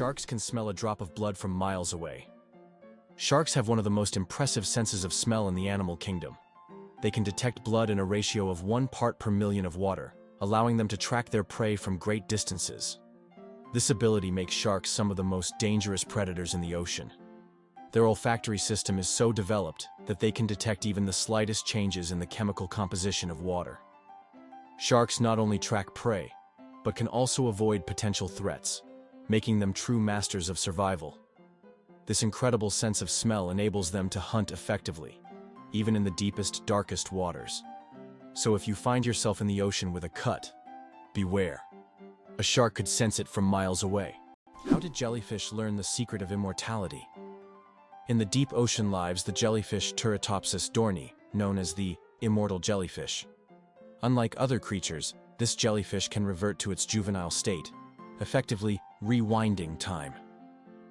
Sharks can smell a drop of blood from miles away. Sharks have one of the most impressive senses of smell in the animal kingdom. They can detect blood in a ratio of 1 part per million of water, allowing them to track their prey from great distances. This ability makes sharks some of the most dangerous predators in the ocean. Their olfactory system is so developed that they can detect even the slightest changes in the chemical composition of water. Sharks not only track prey, but can also avoid potential threats, making them true masters of survival. This incredible sense of smell enables them to hunt effectively, even in the deepest, darkest waters. So if you find yourself in the ocean with a cut, beware. A shark could sense it from miles away. How did jellyfish learn the secret of immortality? In the deep ocean lives the jellyfish Turritopsis dohrnii, known as the immortal jellyfish. Unlike other creatures, this jellyfish can revert to its juvenile state, effectively rewinding time.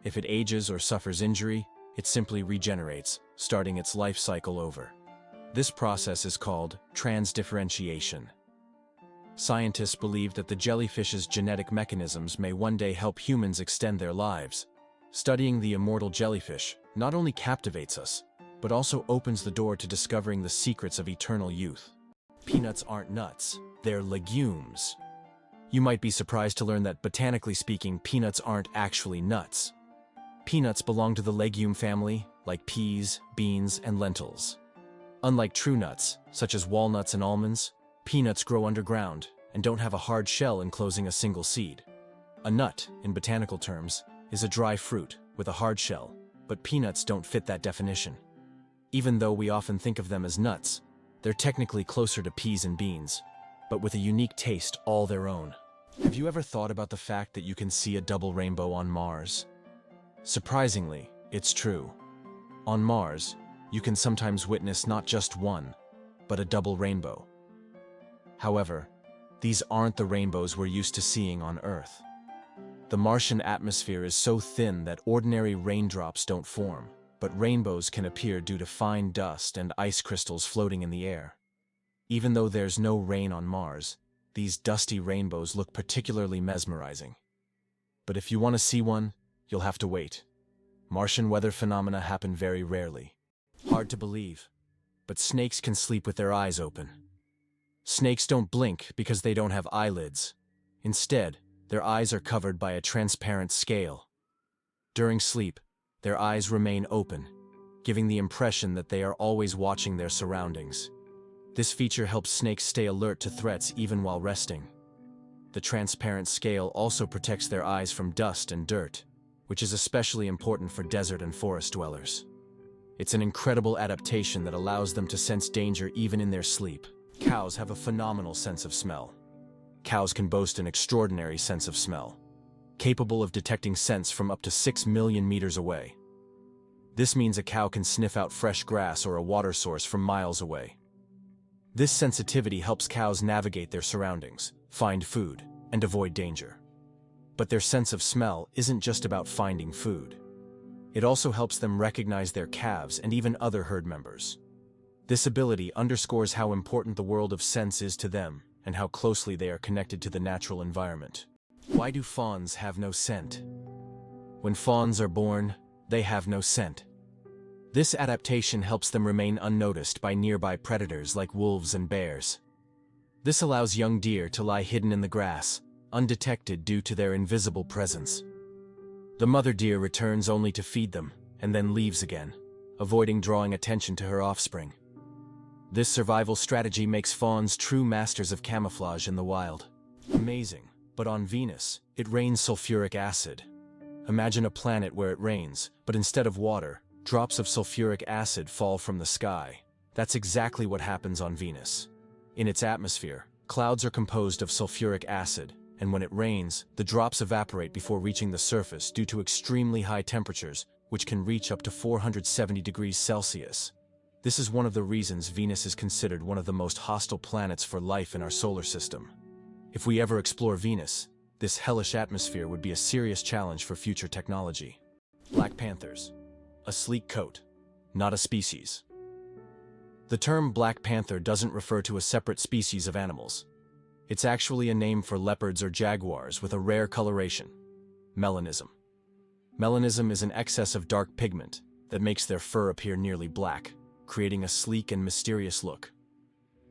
If it ages or suffers injury, it simply regenerates, starting its life cycle over. This process is called transdifferentiation. Scientists believe that the jellyfish's genetic mechanisms may one day help humans extend their lives. Studying the immortal jellyfish not only captivates us, but also opens the door to discovering the secrets of eternal youth. Peanuts aren't nuts, they're legumes. You might be surprised to learn that, botanically speaking, peanuts aren't actually nuts. Peanuts belong to the legume family, like peas, beans, and lentils. Unlike true nuts, such as walnuts and almonds, peanuts grow underground and don't have a hard shell enclosing a single seed. A nut, in botanical terms, is a dry fruit with a hard shell, but peanuts don't fit that definition. Even though we often think of them as nuts, they're technically closer to peas and beans, but with a unique taste all their own. Have you ever thought about the fact that you can see a double rainbow on Mars? Surprisingly, it's true. On Mars, you can sometimes witness not just one, but a double rainbow. However, these aren't the rainbows we're used to seeing on Earth. The Martian atmosphere is so thin that ordinary raindrops don't form, but rainbows can appear due to fine dust and ice crystals floating in the air. Even though there's no rain on Mars, these dusty rainbows look particularly mesmerizing. But if you want to see one, you'll have to wait. Martian weather phenomena happen very rarely. Hard to believe, but snakes can sleep with their eyes open. Snakes don't blink because they don't have eyelids. Instead, their eyes are covered by a transparent scale. During sleep, their eyes remain open, giving the impression that they are always watching their surroundings. This feature helps snakes stay alert to threats even while resting. The transparent scale also protects their eyes from dust and dirt, which is especially important for desert and forest dwellers. It's an incredible adaptation that allows them to sense danger even in their sleep. Cows have a phenomenal sense of smell. Cows can boast an extraordinary sense of smell, capable of detecting scents from up to 6 million meters away. This means a cow can sniff out fresh grass or a water source from miles away. This sensitivity helps cows navigate their surroundings, find food, and avoid danger. But their sense of smell isn't just about finding food. It also helps them recognize their calves and even other herd members. This ability underscores how important the world of scents is to them and how closely they are connected to the natural environment. Why do fawns have no scent? When fawns are born, they have no scent. This adaptation helps them remain unnoticed by nearby predators like wolves and bears. This allows young deer to lie hidden in the grass, undetected due to their invisible presence. The mother deer returns only to feed them, and then leaves again, avoiding drawing attention to her offspring. This survival strategy makes fawns true masters of camouflage in the wild. Amazing, but on Venus, it rains sulfuric acid. Imagine a planet where it rains, but instead of water, drops of sulfuric acid fall from the sky. That's exactly what happens on Venus. In its atmosphere, clouds are composed of sulfuric acid, and when it rains, the drops evaporate before reaching the surface due to extremely high temperatures, which can reach up to 470 degrees Celsius. This is one of the reasons Venus is considered one of the most hostile planets for life in our solar system. If we ever explore Venus, this hellish atmosphere would be a serious challenge for future technology. Black panthers. A sleek coat, not a species. The term black panther doesn't refer to a separate species of animals. It's actually a name for leopards or jaguars with a rare coloration, melanism. Melanism is an excess of dark pigment that makes their fur appear nearly black, creating a sleek and mysterious look.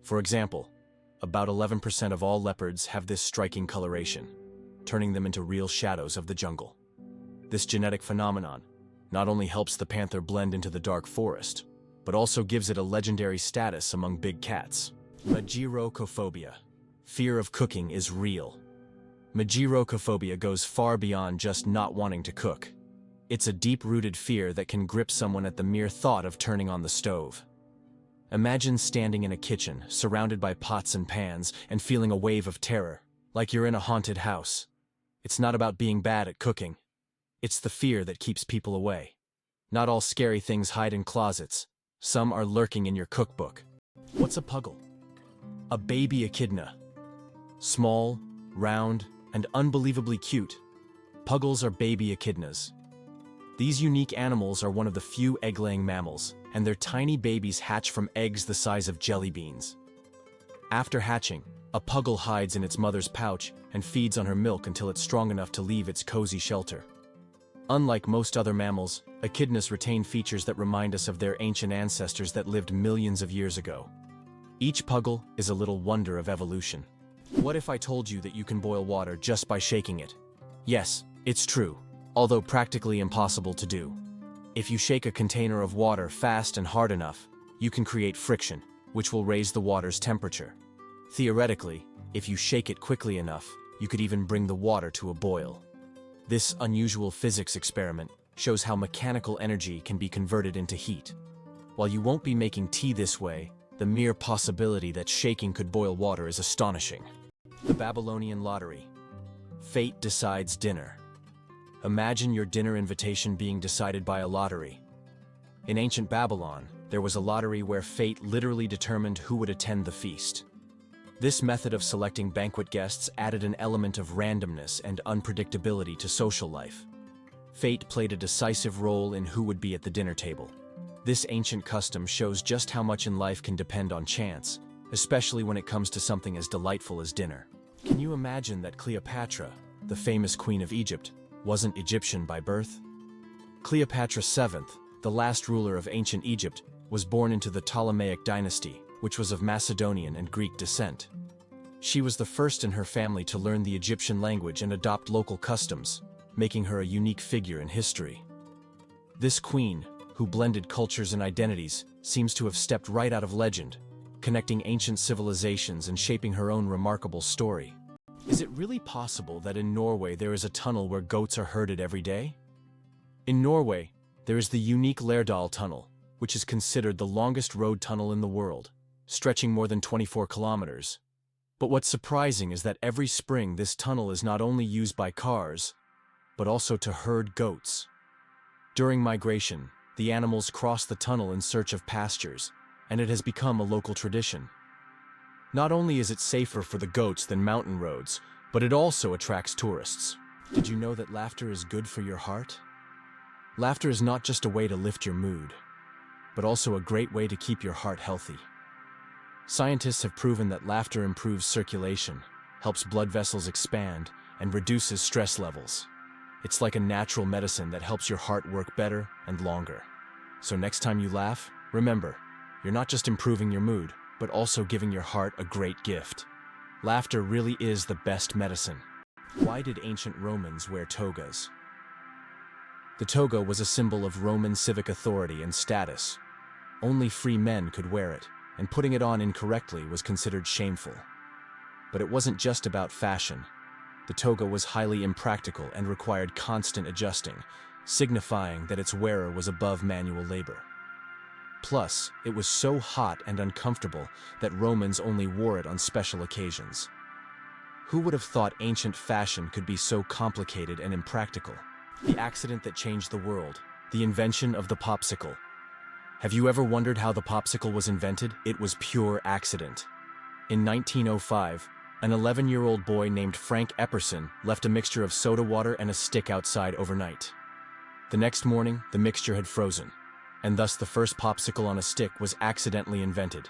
For example, about 11% of all leopards have this striking coloration, turning them into real shadows of the jungle. This genetic phenomenon not only helps the panther blend into the dark forest, but also gives it a legendary status among big cats. Mageirocophobia. Fear of cooking is real. Mageirocophobia goes far beyond just not wanting to cook. It's a deep-rooted fear that can grip someone at the mere thought of turning on the stove. Imagine standing in a kitchen, surrounded by pots and pans, and feeling a wave of terror, like you're in a haunted house. It's not about being bad at cooking. It's the fear that keeps people away. Not all scary things hide in closets. Some are lurking in your cookbook. What's a puggle? A baby echidna. Small, round, and unbelievably cute. Puggles are baby echidnas. These unique animals are one of the few egg-laying mammals, and their tiny babies hatch from eggs the size of jelly beans. After hatching, a puggle hides in its mother's pouch and feeds on her milk until it's strong enough to leave its cozy shelter. Unlike most other mammals, echidnas retain features that remind us of their ancient ancestors that lived millions of years ago. Each puggle is a little wonder of evolution. What if I told you that you can boil water just by shaking it? Yes, it's true, although practically impossible to do. If you shake a container of water fast and hard enough, you can create friction, which will raise the water's temperature. Theoretically, if you shake it quickly enough, you could even bring the water to a boil. This unusual physics experiment shows how mechanical energy can be converted into heat. While you won't be making tea this way, the mere possibility that shaking could boil water is astonishing. The Babylonian lottery. Fate decides dinner. Imagine your dinner invitation being decided by a lottery. In ancient Babylon, there was a lottery where fate literally determined who would attend the feast. This method of selecting banquet guests added an element of randomness and unpredictability to social life. Fate played a decisive role in who would be at the dinner table. This ancient custom shows just how much in life can depend on chance, especially when it comes to something as delightful as dinner. Can you imagine that Cleopatra, the famous queen of Egypt, wasn't Egyptian by birth? Cleopatra VII, the last ruler of ancient Egypt, was born into the Ptolemaic dynasty, which was of Macedonian and Greek descent. She was the first in her family to learn the Egyptian language and adopt local customs, making her a unique figure in history. This queen, who blended cultures and identities, seems to have stepped right out of legend, connecting ancient civilizations and shaping her own remarkable story. Is it really possible that in Norway there is a tunnel where goats are herded every day? In Norway, there is the unique Lærdal Tunnel, which is considered the longest road tunnel in the world, stretching more than 24 kilometers. But what's surprising is that every spring this tunnel is not only used by cars, but also to herd goats. During migration, the animals cross the tunnel in search of pastures, and it has become a local tradition. Not only is it safer for the goats than mountain roads, but it also attracts tourists. Did you know that laughter is good for your heart? Laughter is not just a way to lift your mood, but also a great way to keep your heart healthy. Scientists have proven that laughter improves circulation, helps blood vessels expand, and reduces stress levels. It's like a natural medicine that helps your heart work better and longer. So next time you laugh, remember, you're not just improving your mood, but also giving your heart a great gift. Laughter really is the best medicine. Why did ancient Romans wear togas? The toga was a symbol of Roman civic authority and status. Only free men could wear it, and putting it on incorrectly was considered shameful. But it wasn't just about fashion. The toga was highly impractical and required constant adjusting, signifying that its wearer was above manual labor. Plus, it was so hot and uncomfortable that Romans only wore it on special occasions. Who would have thought ancient fashion could be so complicated and impractical? The accident that changed the world, the invention of the popsicle. Have you ever wondered how the popsicle was invented? It was pure accident. In 1905, an 11-year-old boy named Frank Epperson left a mixture of soda water and a stick outside overnight. The next morning, the mixture had frozen, and thus the first popsicle on a stick was accidentally invented.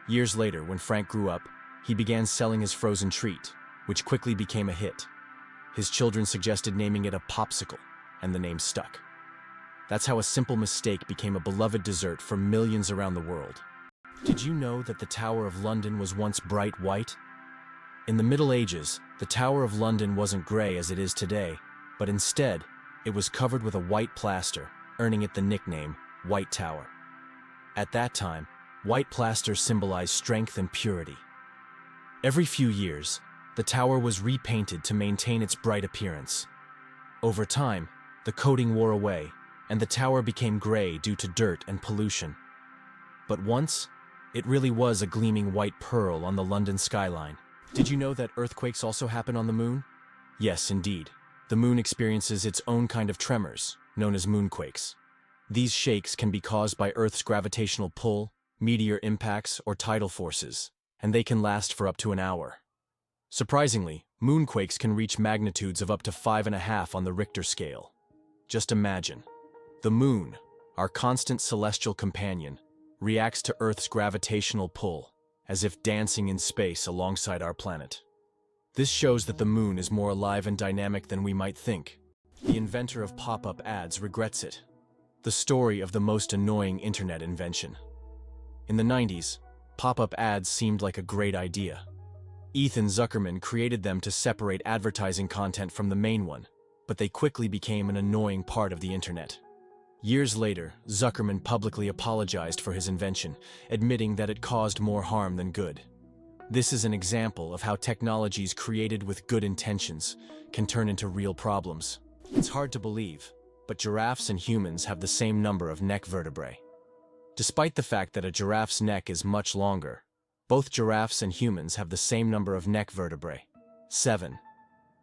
Years later, when Frank grew up, he began selling his frozen treat, which quickly became a hit. His children suggested naming it a popsicle, and the name stuck. That's how a simple mistake became a beloved dessert for millions around the world. Did you know that the Tower of London was once bright white? In the Middle Ages, the Tower of London wasn't gray as it is today, but instead, it was covered with a white plaster, earning it the nickname White Tower. At that time, white plaster symbolized strength and purity. Every few years, the tower was repainted to maintain its bright appearance. Over time, the coating wore away, and the tower became gray due to dirt and pollution. But once, it really was a gleaming white pearl on the London skyline. Did you know that earthquakes also happen on the moon? Yes, indeed. The moon experiences its own kind of tremors, known as moonquakes. These shakes can be caused by Earth's gravitational pull, meteor impacts, or tidal forces, and they can last for up to an hour. Surprisingly, moonquakes can reach magnitudes of up to 5.5 on the Richter scale. Just imagine. The moon, our constant celestial companion, reacts to Earth's gravitational pull, as if dancing in space alongside our planet. This shows that the moon is more alive and dynamic than we might think. The inventor of pop-up ads regrets it. The story of the most annoying internet invention. In the 90s, pop-up ads seemed like a great idea. Ethan Zuckerman created them to separate advertising content from the main one, but they quickly became an annoying part of the internet. Years later, Zuckerman publicly apologized for his invention, admitting that it caused more harm than good. This is an example of how technologies created with good intentions can turn into real problems. It's hard to believe, but giraffes and humans have the same number of neck vertebrae. Despite the fact that a giraffe's neck is much longer, both giraffes and humans have the same number of neck vertebrae, 7.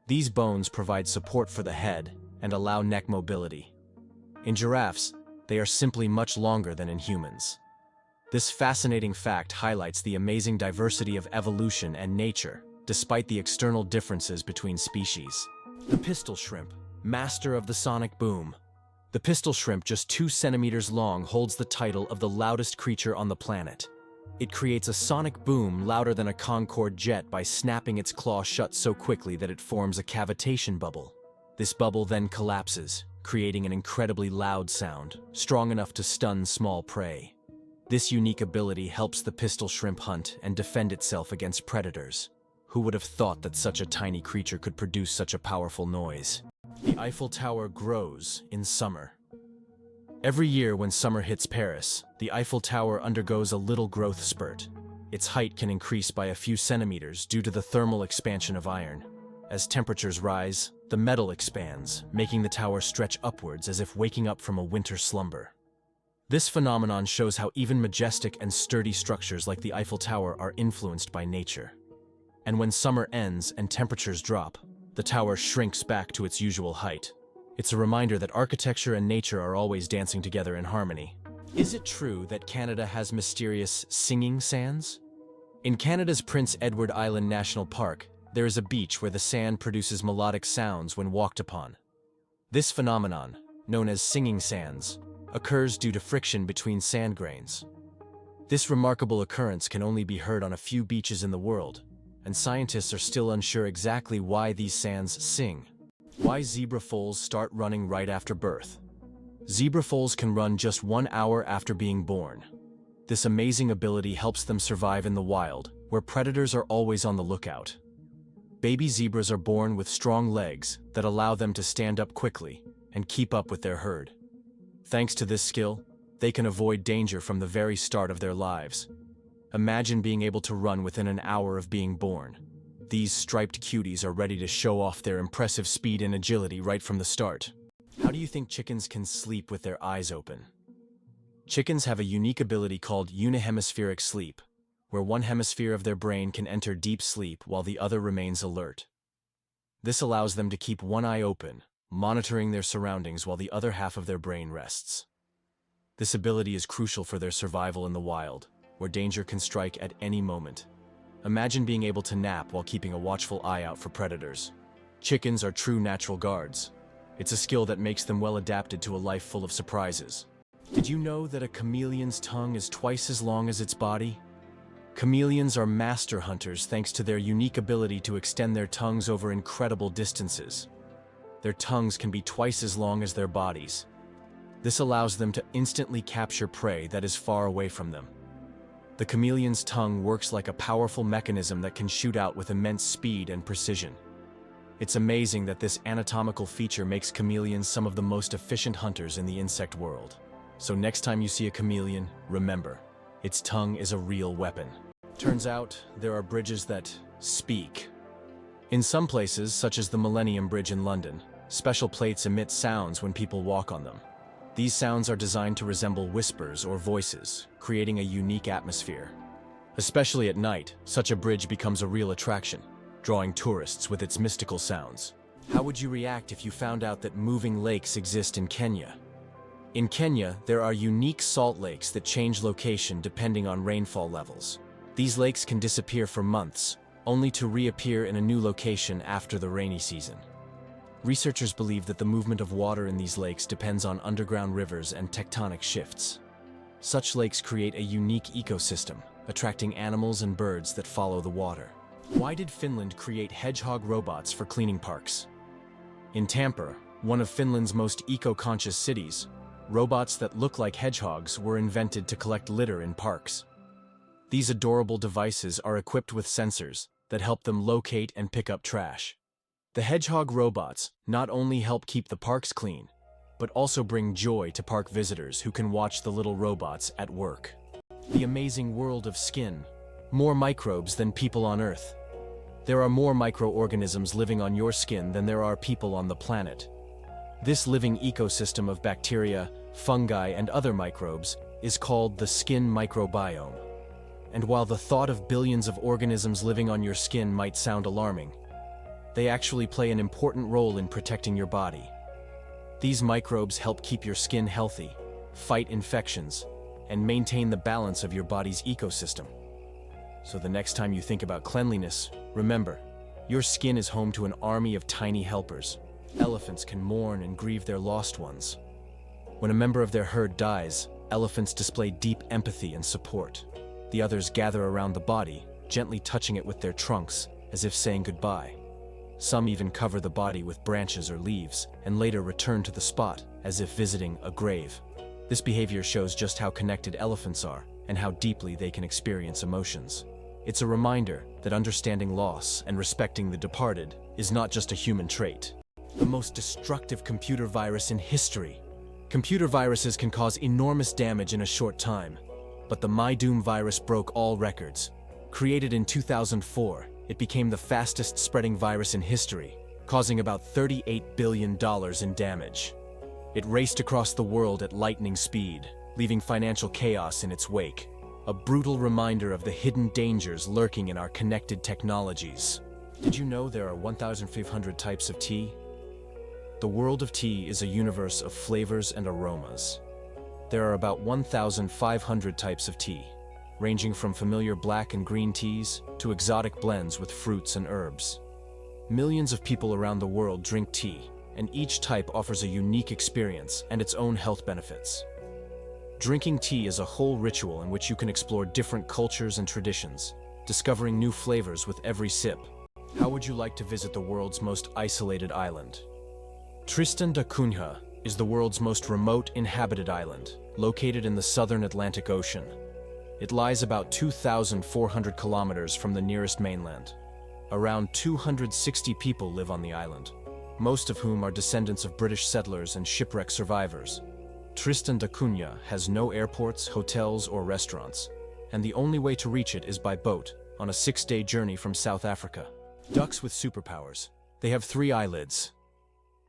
These bones provide support for the head and allow neck mobility. In giraffes, they are simply much longer than in humans. This fascinating fact highlights the amazing diversity of evolution and nature, despite the external differences between species. The pistol shrimp, master of the sonic boom. The pistol shrimp, just 2 centimeters long, holds the title of the loudest creature on the planet. It creates a sonic boom louder than a Concorde jet by snapping its claw shut so quickly that it forms a cavitation bubble. This bubble then collapses, creating an incredibly loud sound, strong enough to stun small prey. This unique ability helps the pistol shrimp hunt and defend itself against predators. Who would have thought that such a tiny creature could produce such a powerful noise? The Eiffel Tower grows in summer. Every year when summer hits Paris, the Eiffel Tower undergoes a little growth spurt. Its height can increase by a few centimeters due to the thermal expansion of iron. As temperatures rise, the metal expands, making the tower stretch upwards as if waking up from a winter slumber. This phenomenon shows how even majestic and sturdy structures like the Eiffel Tower are influenced by nature. And when summer ends and temperatures drop, the tower shrinks back to its usual height. It's a reminder that architecture and nature are always dancing together in harmony. Is it true that Canada has mysterious singing sands? In Canada's Prince Edward Island National Park, there is a beach where the sand produces melodic sounds when walked upon. This phenomenon, known as singing sands, occurs due to friction between sand grains. This remarkable occurrence can only be heard on a few beaches in the world, and scientists are still unsure exactly why these sands sing. Why zebra foals start running right after birth? Zebra foals can run just 1 hour after being born. This amazing ability helps them survive in the wild, where predators are always on the lookout. Baby zebras are born with strong legs that allow them to stand up quickly and keep up with their herd. Thanks to this skill, they can avoid danger from the very start of their lives. Imagine being able to run within an hour of being born. These striped cuties are ready to show off their impressive speed and agility right from the start. How do you think chickens can sleep with their eyes open? Chickens have a unique ability called unihemispheric sleep, where one hemisphere of their brain can enter deep sleep while the other remains alert. This allows them to keep one eye open, monitoring their surroundings while the other half of their brain rests. This ability is crucial for their survival in the wild, where danger can strike at any moment. Imagine being able to nap while keeping a watchful eye out for predators. Chickens are true natural guards. It's a skill that makes them well adapted to a life full of surprises. Did you know that a chameleon's tongue is twice as long as its body? Chameleons are master hunters thanks to their unique ability to extend their tongues over incredible distances. Their tongues can be twice as long as their bodies. This allows them to instantly capture prey that is far away from them. The chameleon's tongue works like a powerful mechanism that can shoot out with immense speed and precision. It's amazing that this anatomical feature makes chameleons some of the most efficient hunters in the insect world. So next time you see a chameleon, remember, its tongue is a real weapon. Turns out, there are bridges that speak. In some places, such as the Millennium Bridge in London, special plates emit sounds when people walk on them. These sounds are designed to resemble whispers or voices, creating a unique atmosphere. Especially at night, such a bridge becomes a real attraction, drawing tourists with its mystical sounds. How would you react if you found out that moving lakes exist in Kenya? In Kenya, there are unique salt lakes that change location depending on rainfall levels. These lakes can disappear for months, only to reappear in a new location after the rainy season. Researchers believe that the movement of water in these lakes depends on underground rivers and tectonic shifts. Such lakes create a unique ecosystem, attracting animals and birds that follow the water. Why did Finland create hedgehog robots for cleaning parks? In Tampere, one of Finland's most eco-conscious cities, robots that look like hedgehogs were invented to collect litter in parks. These adorable devices are equipped with sensors that help them locate and pick up trash. The hedgehog robots not only help keep the parks clean, but also bring joy to park visitors who can watch the little robots at work. The amazing world of skin. More microbes than people on Earth. There are more microorganisms living on your skin than there are people on the planet. This living ecosystem of bacteria, fungi, and other microbes is called the skin microbiome. And while the thought of billions of organisms living on your skin might sound alarming, they actually play an important role in protecting your body. These microbes help keep your skin healthy, fight infections, and maintain the balance of your body's ecosystem. So the next time you think about cleanliness, remember, your skin is home to an army of tiny helpers. Elephants can mourn and grieve their lost ones. When a member of their herd dies, elephants display deep empathy and support. The others gather around the body, gently touching it with their trunks, as if saying goodbye. Some even cover the body with branches or leaves, and later return to the spot, as if visiting a grave. This behavior shows just how connected elephants are, and how deeply they can experience emotions. It's a reminder that understanding loss and respecting the departed is not just a human trait. The most destructive computer virus in history. Computer viruses can cause enormous damage in a short time, but the MyDoom virus broke all records. Created in 2004, it became the fastest spreading virus in history, causing about $38 billion in damage. It raced across the world at lightning speed, leaving financial chaos in its wake. A brutal reminder of the hidden dangers lurking in our connected technologies. Did you know there are 1,500 types of tea? The world of tea is a universe of flavors and aromas. There are about 1,500 types of tea, ranging from familiar black and green teas to exotic blends with fruits and herbs. Millions of people around the world drink tea, and each type offers a unique experience and its own health benefits. Drinking tea is a whole ritual in which you can explore different cultures and traditions, discovering new flavors with every sip. How would you like to visit the world's most isolated island? Tristan da Cunha is the world's most remote inhabited island, located in the southern Atlantic Ocean. It lies about 2,400 kilometers from the nearest mainland. Around 260 people live on the island, most of whom are descendants of British settlers and shipwreck survivors. Tristan da Cunha has no airports, hotels, or restaurants, and the only way to reach it is by boat, on a 6-day journey from South Africa. Ducks with superpowers. They have 3 eyelids.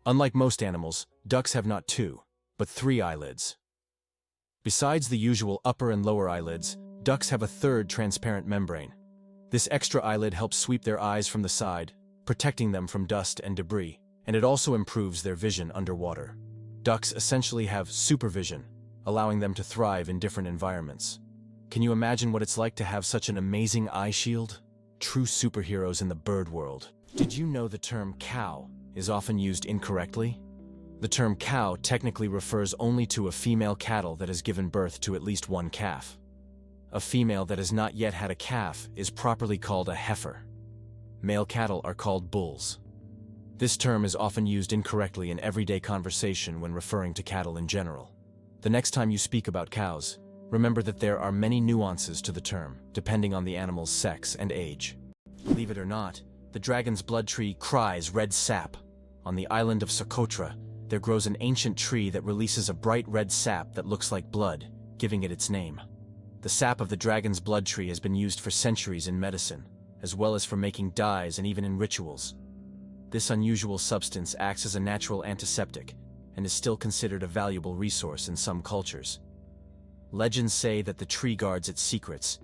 Unlike most animals, ducks have not 2, but 3 eyelids. Besides the usual upper and lower eyelids, ducks have a 3rd transparent membrane. This extra eyelid helps sweep their eyes from the side, protecting them from dust and debris, and it also improves their vision underwater. Ducks essentially have supervision, allowing them to thrive in different environments. Can you imagine what it's like to have such an amazing eye shield? True superheroes in the bird world. Did you know the term cow is often used incorrectly? The term cow technically refers only to a female cattle that has given birth to at least 1 calf. A female that has not yet had a calf is properly called a heifer. Male cattle are called bulls. This term is often used incorrectly in everyday conversation when referring to cattle in general. The next time you speak about cows, remember that there are many nuances to the term, depending on the animal's sex and age. Believe it or not, the dragon's blood tree cries red sap. On the island of Socotra, there grows an ancient tree that releases a bright red sap that looks like blood, giving it its name. The sap of the dragon's blood tree has been used for centuries in medicine, as well as for making dyes and even in rituals. This unusual substance acts as a natural antiseptic and is still considered a valuable resource in some cultures. Legends say that the tree guards its secrets,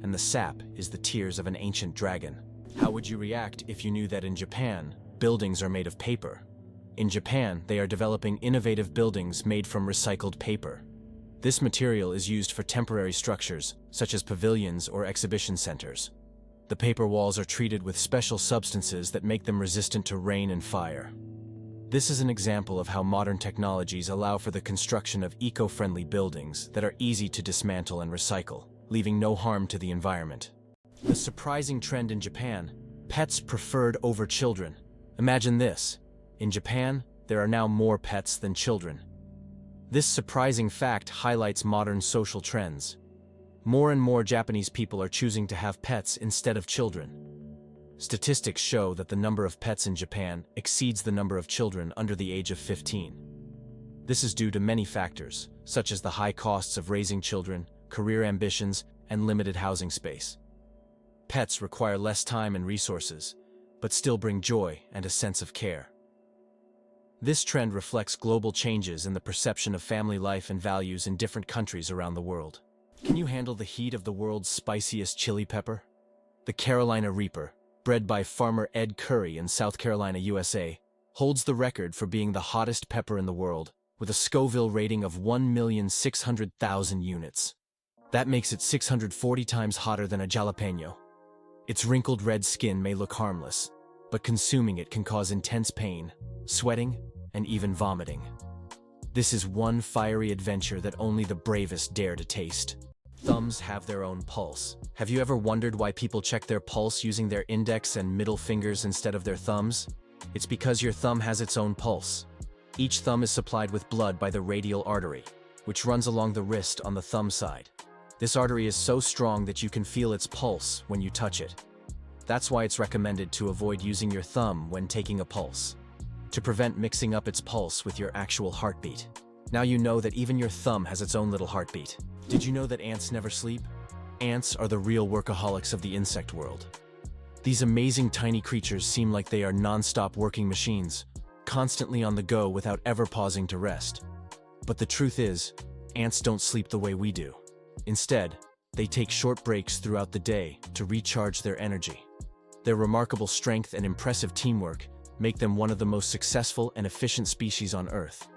and the sap is the tears of an ancient dragon. How would you react if you knew that in Japan, buildings are made of paper? In Japan, they are developing innovative buildings made from recycled paper. This material is used for temporary structures, such as pavilions or exhibition centers. The paper walls are treated with special substances that make them resistant to rain and fire. This is an example of how modern technologies allow for the construction of eco-friendly buildings that are easy to dismantle and recycle, leaving no harm to the environment. The surprising trend in Japan: pets preferred over children. Imagine this. In Japan, there are now more pets than children. This surprising fact highlights modern social trends. More and more Japanese people are choosing to have pets instead of children. Statistics show that the number of pets in Japan exceeds the number of children under the age of 15. This is due to many factors, such as the high costs of raising children, career ambitions, and limited housing space. Pets require less time and resources, but still bring joy and a sense of care. This trend reflects global changes in the perception of family life and values in different countries around the world. Can you handle the heat of the world's spiciest chili pepper? The Carolina Reaper, bred by farmer Ed Curry in South Carolina, USA, holds the record for being the hottest pepper in the world, with a Scoville rating of 1,600,000 units. That makes it 640 times hotter than a jalapeno. Its wrinkled red skin may look harmless, but consuming it can cause intense pain, sweating, and even vomiting. This is one fiery adventure that only the bravest dare to taste. Thumbs have their own pulse. Have you ever wondered why people check their pulse using their index and middle fingers instead of their thumbs? It's because your thumb has its own pulse. Each thumb is supplied with blood by the radial artery, which runs along the wrist on the thumb side. This artery is so strong that you can feel its pulse when you touch it. That's why it's recommended to avoid using your thumb when taking a pulse, to prevent mixing up its pulse with your actual heartbeat. Now you know that even your thumb has its own little heartbeat. Did you know that ants never sleep? Ants are the real workaholics of the insect world. These amazing tiny creatures seem like they are non-stop working machines, constantly on the go without ever pausing to rest. But the truth is, ants don't sleep the way we do. Instead, they take short breaks throughout the day to recharge their energy. Their remarkable strength and impressive teamwork make them one of the most successful and efficient species on Earth.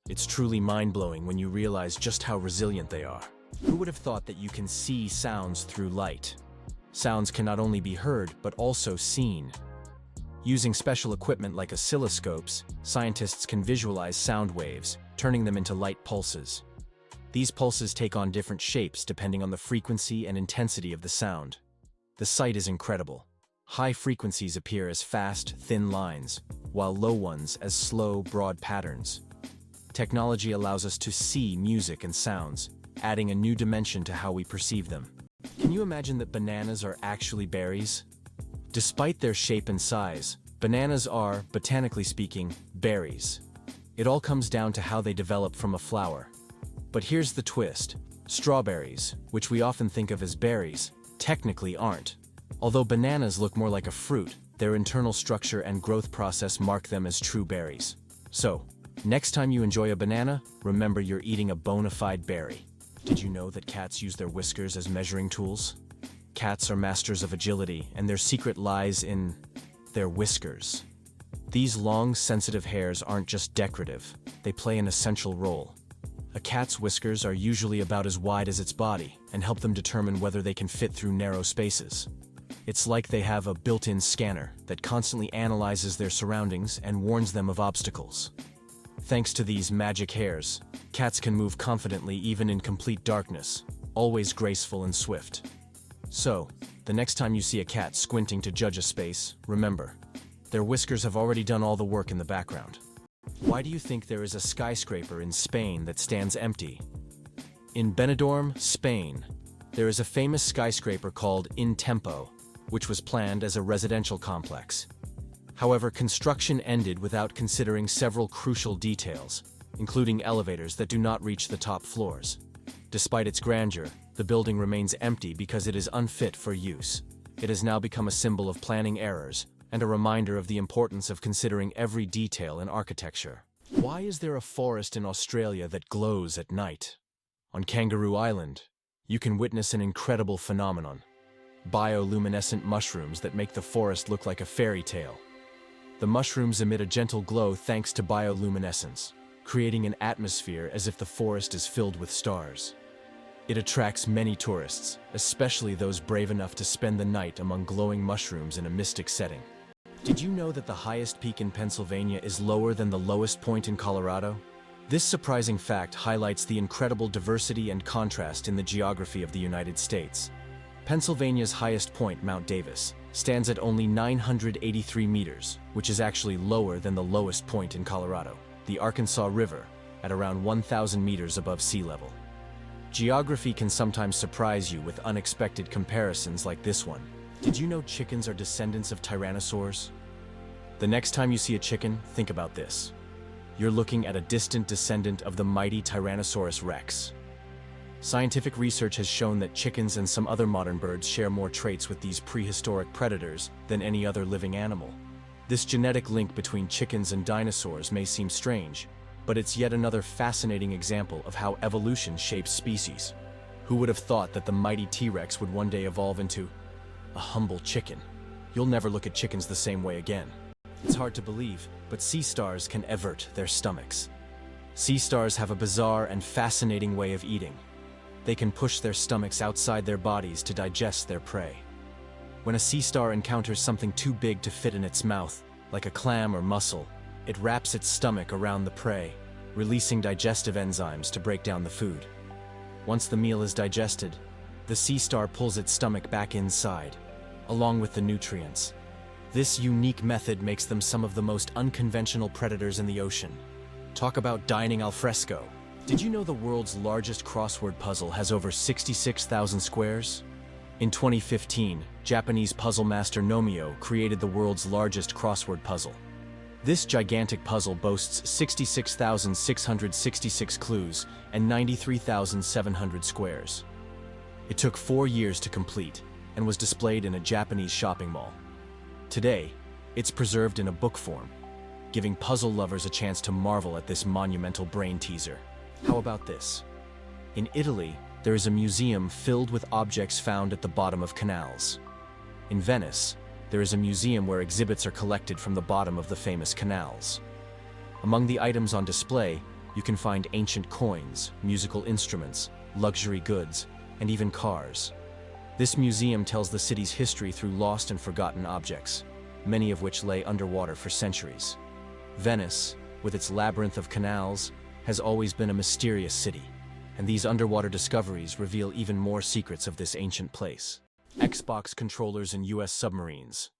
It's truly mind-blowing when you realize just how resilient they are. Who would have thought that you can see sounds through light? Sounds can not only be heard, but also seen. Using special equipment like oscilloscopes, scientists can visualize sound waves, turning them into light pulses. These pulses take on different shapes depending on the frequency and intensity of the sound. The sight is incredible. High frequencies appear as fast, thin lines, while low ones as slow, broad patterns. Technology allows us to see music and sounds, adding a new dimension to how we perceive them. Can you imagine that bananas are actually berries? Despite their shape and size, bananas are, botanically speaking, berries. It all comes down to how they develop from a flower. But here's the twist. Strawberries, which we often think of as berries, technically aren't. Although bananas look more like a fruit, their internal structure and growth process mark them as true berries. So, next time you enjoy a banana, remember you're eating a bona fide berry. Did you know that cats use their whiskers as measuring tools? Cats are masters of agility, and their secret lies in their whiskers. These long, sensitive hairs aren't just decorative, they play an essential role. A cat's whiskers are usually about as wide as its body and help them determine whether they can fit through narrow spaces. It's like they have a built-in scanner that constantly analyzes their surroundings and warns them of obstacles. Thanks to these magic hairs, cats can move confidently even in complete darkness, always graceful and swift. So, the next time you see a cat squinting to judge a space, remember, Their whiskers have already done all the work in the background. Why do you think there is a skyscraper in Spain that stands empty? In Benidorm, Spain, there is a famous skyscraper called In Tempo, which was planned as a residential complex. However, construction ended without considering several crucial details, including elevators that do not reach the top floors. Despite its grandeur, the building remains empty because it is unfit for use. It has now become a symbol of planning errors and a reminder of the importance of considering every detail in architecture. Why is there a forest in Australia that glows at night? On Kangaroo Island, you can witness an incredible phenomenon: bioluminescent mushrooms that make the forest look like a fairy tale. The mushrooms emit a gentle glow thanks to bioluminescence, creating an atmosphere as if the forest is filled with stars. It attracts many tourists, especially those brave enough to spend the night among glowing mushrooms in a mystic setting. Did you know that the highest peak in Pennsylvania is lower than the lowest point in Colorado? This surprising fact highlights the incredible diversity and contrast in the geography of the United States. Pennsylvania's highest point, Mount Davis, stands at only 983 meters, which is actually lower than the lowest point in Colorado, the Arkansas River, at around 1,000 meters above sea level. Geography can sometimes surprise you with unexpected comparisons like this one. Did you know chickens are descendants of tyrannosaurs? The next time you see a chicken, think about this. You're looking at a distant descendant of the mighty Tyrannosaurus rex. Scientific research has shown that chickens and some other modern birds share more traits with these prehistoric predators than any other living animal. This genetic link between chickens and dinosaurs may seem strange, but it's yet another fascinating example of how evolution shapes species. Who would have thought that the mighty T-Rex would one day evolve into a humble chicken? You'll never look at chickens the same way again. It's hard to believe, but sea stars can evert their stomachs. Sea stars have a bizarre and fascinating way of eating. They can push their stomachs outside their bodies to digest their prey. When a sea star encounters something too big to fit in its mouth, like a clam or mussel, it wraps its stomach around the prey, releasing digestive enzymes to break down the food. Once the meal is digested, the sea star pulls its stomach back inside, along with the nutrients. This unique method makes them some of the most unconventional predators in the ocean. Talk about dining al fresco. Did you know the world's largest crossword puzzle has over 66,000 squares? In 2015, Japanese puzzle master Nomio created the world's largest crossword puzzle. This gigantic puzzle boasts 66,666 clues and 93,700 squares. It took 4 years to complete and was displayed in a Japanese shopping mall. Today, it's preserved in a book form, giving puzzle lovers a chance to marvel at this monumental brain teaser. How about this? In Italy, there is a museum filled with objects found at the bottom of canals. In Venice, there is a museum where exhibits are collected from the bottom of the famous canals. Among the items on display, you can find ancient coins, musical instruments, luxury goods, and even cars. This museum tells the city's history through lost and forgotten objects, many of which lay underwater for centuries. Venice, with its labyrinth of canals, has always been a mysterious city, and these underwater discoveries reveal even more secrets of this ancient place. Xbox controllers in US submarines.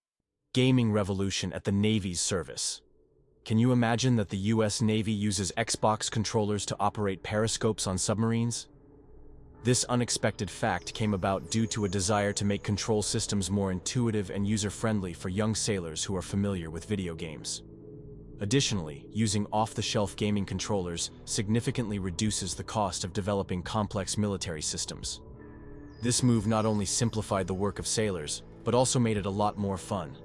Gaming revolution at the Navy's service. Can you imagine that the US Navy uses Xbox controllers to operate periscopes on submarines? This unexpected fact came about due to a desire to make control systems more intuitive and user-friendly for young sailors who are familiar with video games. Additionally, using off-the-shelf gaming controllers significantly reduces the cost of developing complex military systems. This move not only simplified the work of sailors, but also made it a lot more fun.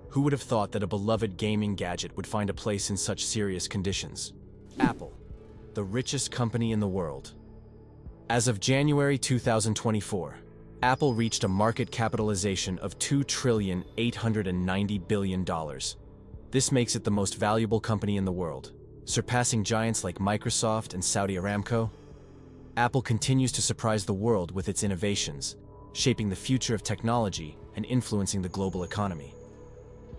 Who would have thought that a beloved gaming gadget would find a place in such serious conditions? Apple, the richest company in the world. As of January 2024, Apple reached a market capitalization of $2,890 billion. This makes it the most valuable company in the world, surpassing giants like Microsoft and Saudi Aramco. Apple continues to surprise the world with its innovations, shaping the future of technology and influencing the global economy.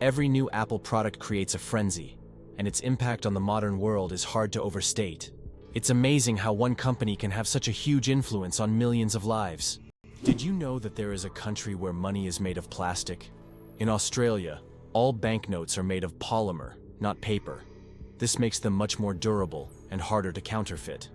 Every new Apple product creates a frenzy, and its impact on the modern world is hard to overstate. It's amazing how one company can have such a huge influence on millions of lives. Did you know that there is a country where money is made of plastic? In Australia, All banknotes are made of polymer, not paper. This makes them much more durable and harder to counterfeit.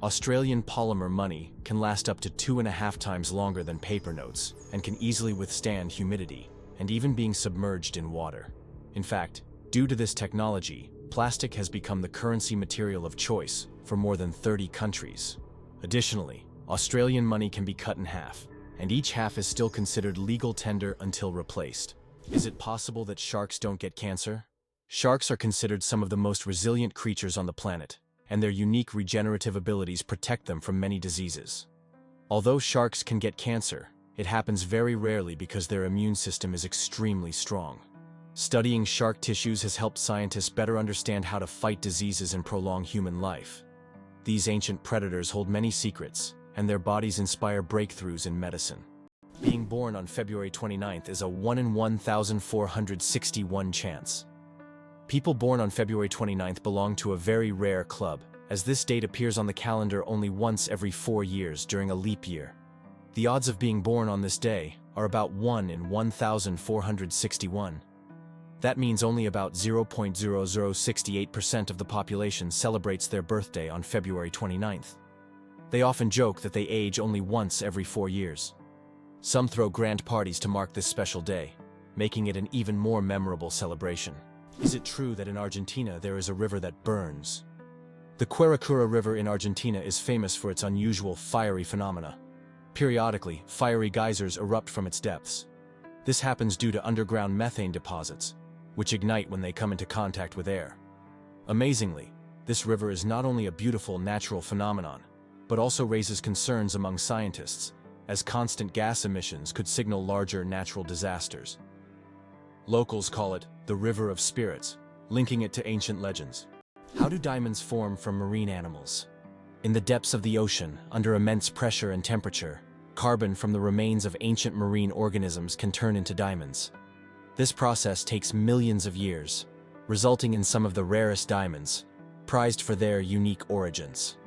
Australian polymer money can last up to 2.5 times longer than paper notes and can easily withstand humidity and even being submerged in water. In fact, due to this technology, plastic has become the currency material of choice for more than 30 countries. Additionally, Australian money can be cut in half, and each half is still considered legal tender until replaced. Is it possible that sharks don't get cancer? Sharks are considered some of the most resilient creatures on the planet, and their unique regenerative abilities protect them from many diseases. Although sharks can get cancer, it happens very rarely because their immune system is extremely strong. Studying shark tissues has helped scientists better understand how to fight diseases and prolong human life. These ancient predators hold many secrets, and their bodies inspire breakthroughs in medicine. Being born on February 29th is a 1 in 1,461 chance. People born on February 29th belong to a very rare club, as this date appears on the calendar only once every 4 years during a leap year. The odds of being born on this day are about 1 in 1,461. That means only about 0.0068% of the population celebrates their birthday on February 29th. They often joke that they age only once every 4 years. Some throw grand parties to mark this special day, making it an even more memorable celebration. Is it true that in Argentina there is a river that burns? The Guaracura River in Argentina is famous for its unusual fiery phenomena. Periodically, fiery geysers erupt from its depths. This happens due to underground methane deposits, which ignite when they come into contact with air. Amazingly, this river is not only a beautiful natural phenomenon, but also raises concerns among scientists, as constant gas emissions could signal larger natural disasters. Locals call it the River of Spirits, linking it to ancient legends. How do diamonds form from marine animals? In the depths of the ocean, under immense pressure and temperature, carbon from the remains of ancient marine organisms can turn into diamonds. This process takes millions of years, resulting in some of the rarest diamonds, prized for their unique origins.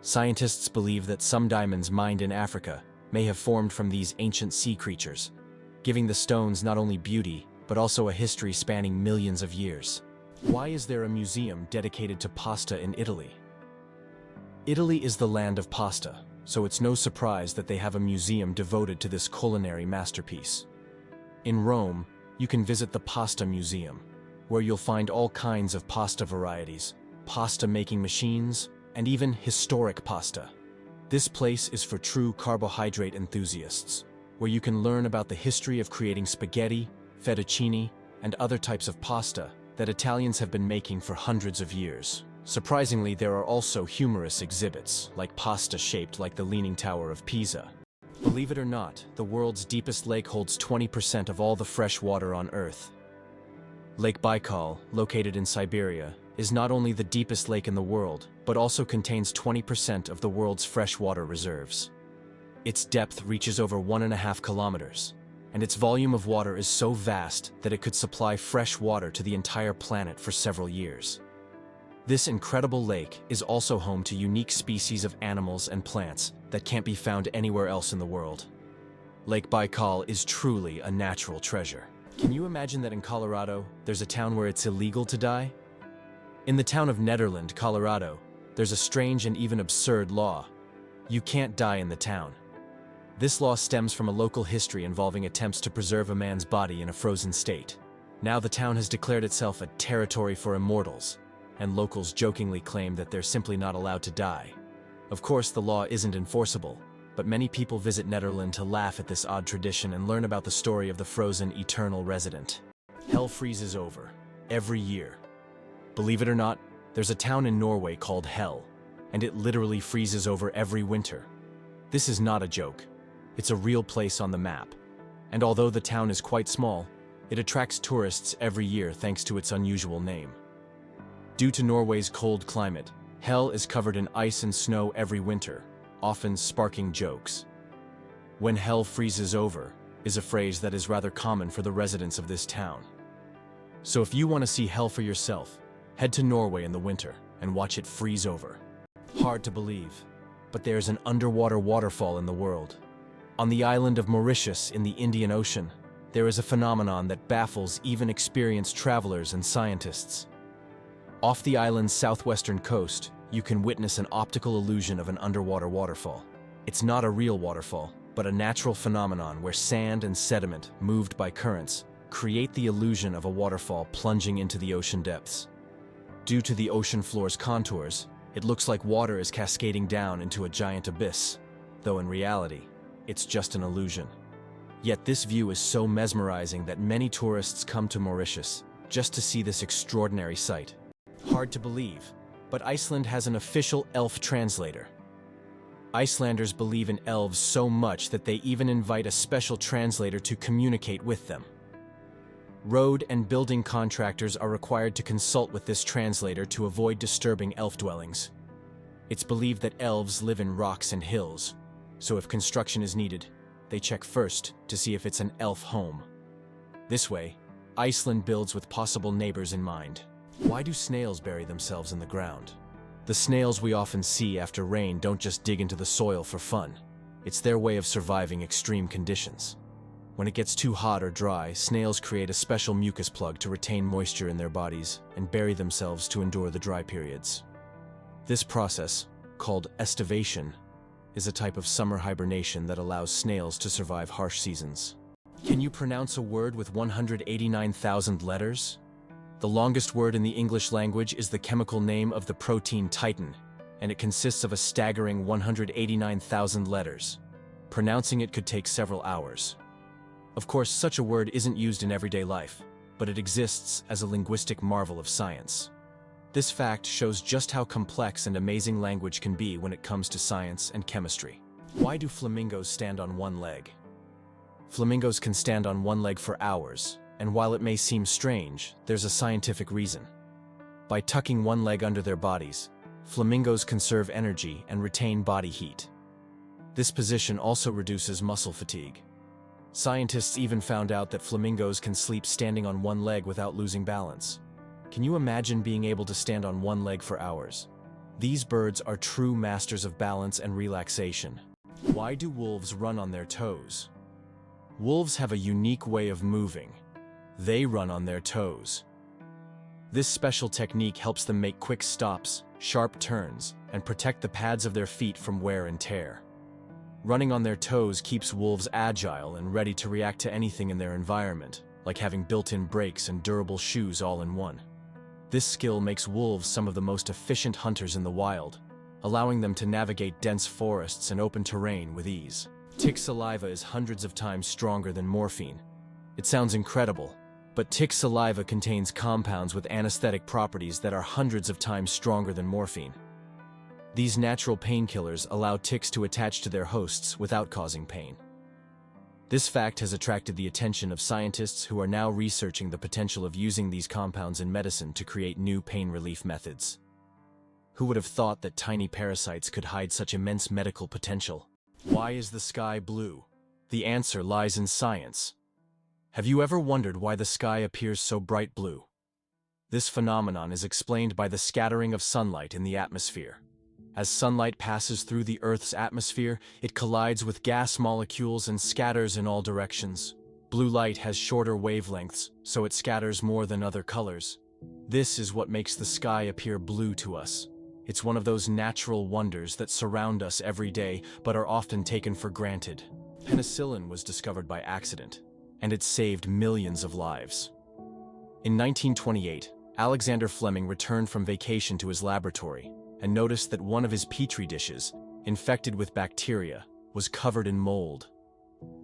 Scientists believe that some diamonds mined in Africa may have formed from these ancient sea creatures, giving the stones not only beauty, but also a history spanning millions of years. Why is there a museum dedicated to pasta in Italy? Italy is the land of pasta, so it's no surprise that they have a museum devoted to this culinary masterpiece. In Rome, you can visit the Pasta Museum, where you'll find all kinds of pasta varieties, pasta-making machines, and even historic pasta. This place is for true carbohydrate enthusiasts, where you can learn about the history of creating spaghetti, fettuccine, and other types of pasta that Italians have been making for hundreds of years. Surprisingly, there are also humorous exhibits, like pasta shaped like the Leaning Tower of Pisa. Believe it or not, the world's deepest lake holds 20% of all the fresh water on Earth. Lake Baikal, located in Siberia, is not only the deepest lake in the world, but also contains 20% of the world's freshwater reserves. Its depth reaches over 1.5 kilometers, and its volume of water is so vast that it could supply fresh water to the entire planet for several years. This incredible lake is also home to unique species of animals and plants that can't be found anywhere else in the world. Lake Baikal is truly a natural treasure. Can you imagine that in Colorado, there's a town where it's illegal to die? In the town of Nederland, Colorado, there's a strange and even absurd law. You can't die in the town. This law stems from a local history involving attempts to preserve a man's body in a frozen state. Now the town has declared itself a territory for immortals, and locals jokingly claim that they're simply not allowed to die. Of course, the law isn't enforceable, but many people visit Nederland to laugh at this odd tradition and learn about the story of the frozen eternal resident. Hell freezes over every year. Believe it or not, there's a town in Norway called Hell, and it literally freezes over every winter. This is not a joke. It's a real place on the map. And although the town is quite small, it attracts tourists every year thanks to its unusual name. Due to Norway's cold climate, Hell is covered in ice and snow every winter, often sparking jokes. "When hell freezes over" is a phrase that is rather common for the residents of this town. So if you want to see hell for yourself, head to Norway in the winter and watch it freeze over. Hard to believe, but there's an underwater waterfall in the world. On the island of Mauritius in the Indian Ocean, there is a phenomenon that baffles even experienced travelers and scientists. Off the island's southwestern coast, you can witness an optical illusion of an underwater waterfall. It's not a real waterfall, but a natural phenomenon where sand and sediment, moved by currents, create the illusion of a waterfall plunging into the ocean depths. Due to the ocean floor's contours, it looks like water is cascading down into a giant abyss, though in reality, it's just an illusion. Yet this view is so mesmerizing that many tourists come to Mauritius just to see this extraordinary sight. Hard to believe, but Iceland has an official elf translator. Icelanders believe in elves so much that they even invite a special translator to communicate with them. Road and building contractors are required to consult with this translator to avoid disturbing elf dwellings. It's believed that elves live in rocks and hills, so if construction is needed, they check first to see if it's an elf home. This way, Iceland builds with possible neighbors in mind. Why do snails bury themselves in the ground? The snails we often see after rain don't just dig into the soil for fun. It's their way of surviving extreme conditions. When it gets too hot or dry, snails create a special mucus plug to retain moisture in their bodies and bury themselves to endure the dry periods. This process, called estivation, is a type of summer hibernation that allows snails to survive harsh seasons. Can you pronounce a word with 189,000 letters? The longest word in the English language is the chemical name of the protein titin, and it consists of a staggering 189,000 letters. Pronouncing it could take several hours. Of course, such a word isn't used in everyday life, but it exists as a linguistic marvel of science. This fact shows just how complex and amazing language can be when it comes to science and chemistry. Why do flamingos stand on one leg? Flamingos can stand on one leg for hours, and while it may seem strange, there's a scientific reason. By tucking one leg under their bodies, flamingos conserve energy and retain body heat. This position also reduces muscle fatigue. Scientists even found out that flamingos can sleep standing on one leg without losing balance. Can you imagine being able to stand on one leg for hours? These birds are true masters of balance and relaxation. Why do wolves run on their toes? Wolves have a unique way of moving. They run on their toes. This special technique helps them make quick stops, sharp turns, and protect the pads of their feet from wear and tear. Running on their toes keeps wolves agile and ready to react to anything in their environment, like having built-in brakes and durable shoes all in one. This skill makes wolves some of the most efficient hunters in the wild, allowing them to navigate dense forests and open terrain with ease. Tick saliva is hundreds of times stronger than morphine. It sounds incredible, but tick saliva contains compounds with anesthetic properties that are hundreds of times stronger than morphine. These natural painkillers allow ticks to attach to their hosts without causing pain. This fact has attracted the attention of scientists who are now researching the potential of using these compounds in medicine to create new pain relief methods. Who would have thought that tiny parasites could hide such immense medical potential? Why is the sky blue? The answer lies in science. Have you ever wondered why the sky appears so bright blue? This phenomenon is explained by the scattering of sunlight in the atmosphere. As sunlight passes through the Earth's atmosphere, it collides with gas molecules and scatters in all directions. Blue light has shorter wavelengths, so it scatters more than other colors. This is what makes the sky appear blue to us. It's one of those natural wonders that surround us every day, but are often taken for granted. Penicillin was discovered by accident, and it saved millions of lives. In 1928, Alexander Fleming returned from vacation to his laboratory and noticed that one of his petri dishes, infected with bacteria, was covered in mold.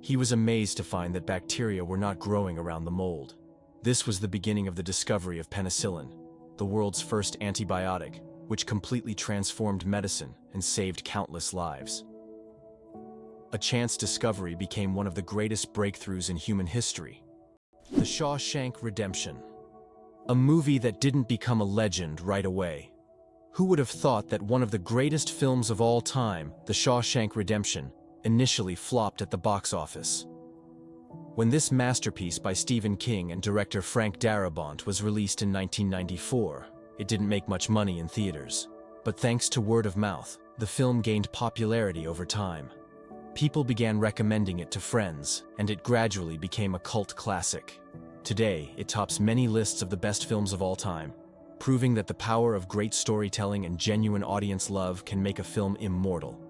He was amazed to find that bacteria were not growing around the mold. This was the beginning of the discovery of penicillin, the world's first antibiotic, which completely transformed medicine and saved countless lives. A chance discovery became one of the greatest breakthroughs in human history. The Shawshank Redemption. A movie that didn't become a legend right away. Who would have thought that one of the greatest films of all time, The Shawshank Redemption, initially flopped at the box office? When this masterpiece by Stephen King and director Frank Darabont was released in 1994, it didn't make much money in theaters. But thanks to word of mouth, the film gained popularity over time. People began recommending it to friends, and it gradually became a cult classic. Today, it tops many lists of the best films of all time, proving that the power of great storytelling and genuine audience love can make a film immortal.